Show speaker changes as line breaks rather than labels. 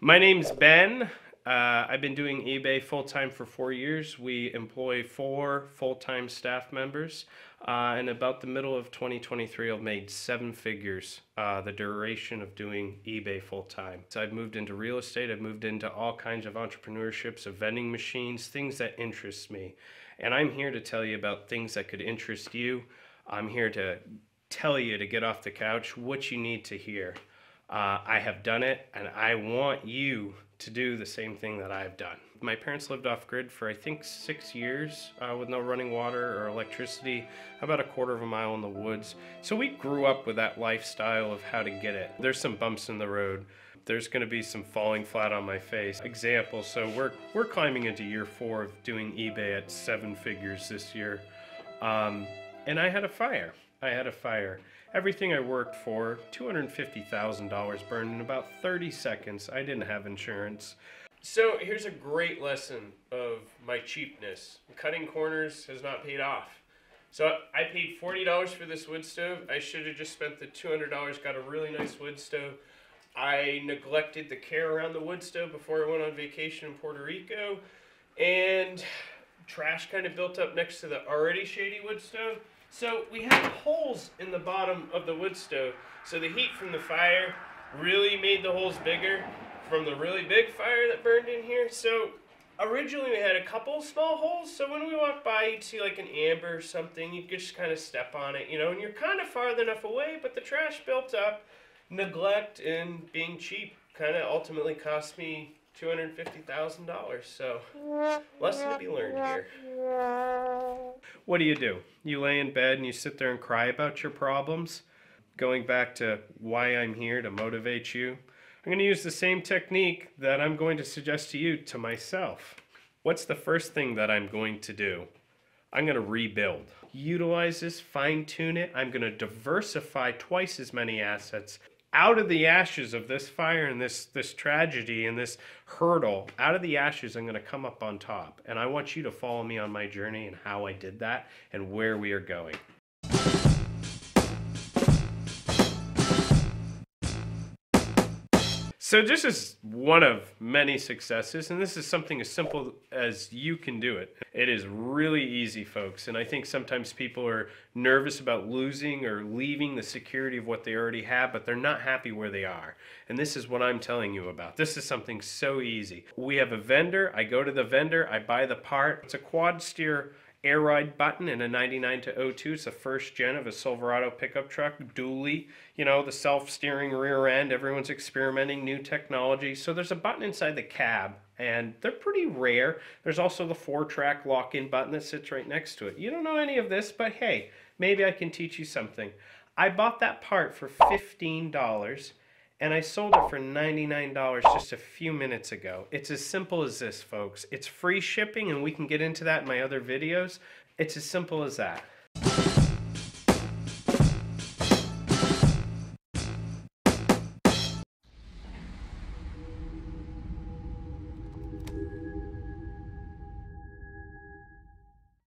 My name's Ben. I've been doing eBay full-time for 4 years. We employ 4 full-time staff members. And about the middle of 2023, I've made 7 figures, the duration of doing eBay full-time. So I've moved into real estate. I've moved into all kinds of entrepreneurships, of vending machines, things that interest me. And I'm here to tell you about things that could interest you. I'm here to tell you to get off the couch what you need to hear. I have done it, and I want you to do the same thing that I've done. My parents lived off grid for I think 6 years with no running water or electricity, about a quarter of a mile in the woods. So we grew up with that lifestyle of how to get it. There's some bumps in the road. There's going to be some falling flat on my face. Example, so we're climbing into year 4 of doing eBay at 7 figures this year. And I had a fire. Everything I worked for, $250,000 burned in about 30 seconds. I didn't have insurance. So here's a great lesson of my cheapness. Cutting corners has not paid off. So I paid $40 for this wood stove. I should have just spent the $200, got a really nice wood stove. I neglected the care around the wood stove before I went on vacation in Puerto Rico. And trash kind of built up next to the already shady wood stove. So we had holes in the bottom of the wood stove. So the heat from the fire really made the holes bigger from the really big fire that burned in here. So originally we had a couple small holes. So when we walk by, you'd see like an amber or something. You could just kind of step on it, and you're kind of far enough away, but the trash built up. Neglect and being cheap kind of ultimately cost me $250,000. So lesson to be learned here. What do? You lay in bed and you sit there and cry about your problems? Going back to why I'm here, to motivate you. I'm going to use the same technique that I'm going to suggest to you to myself. What's the first thing that I'm going to do? I'm going to rebuild. Utilize this, fine tune it. I'm going to diversify twice as many assets. Out of the ashes of this fire and this tragedy and this hurdle, out of the ashes, I'm going to come up on top. And I want you to follow me on my journey and how I did that and where we are going. So this is one of many successes, and this is something as simple as you can do it. It is really easy, folks, and I think sometimes people are nervous about losing or leaving the security of what they already have, but they're not happy where they are. And this is what I'm telling you about. This is something so easy. We have a vendor. I go to the vendor. I buy the part. It's a quad steer air ride button in a 99 to 02. It's the first gen of a Silverado pickup truck, dually, the self-steering rear end. Everyone's experimenting new technology. So there's a button inside the cab, and they're pretty rare. There's also the 4-track lock-in button that sits right next to it. You don't know any of this, but hey, maybe I can teach you something. I bought that part for $15, and I sold it for $99 just a few minutes ago. It's as simple as this, folks. It's free shipping, and we can get into that in my other videos. It's as simple as that.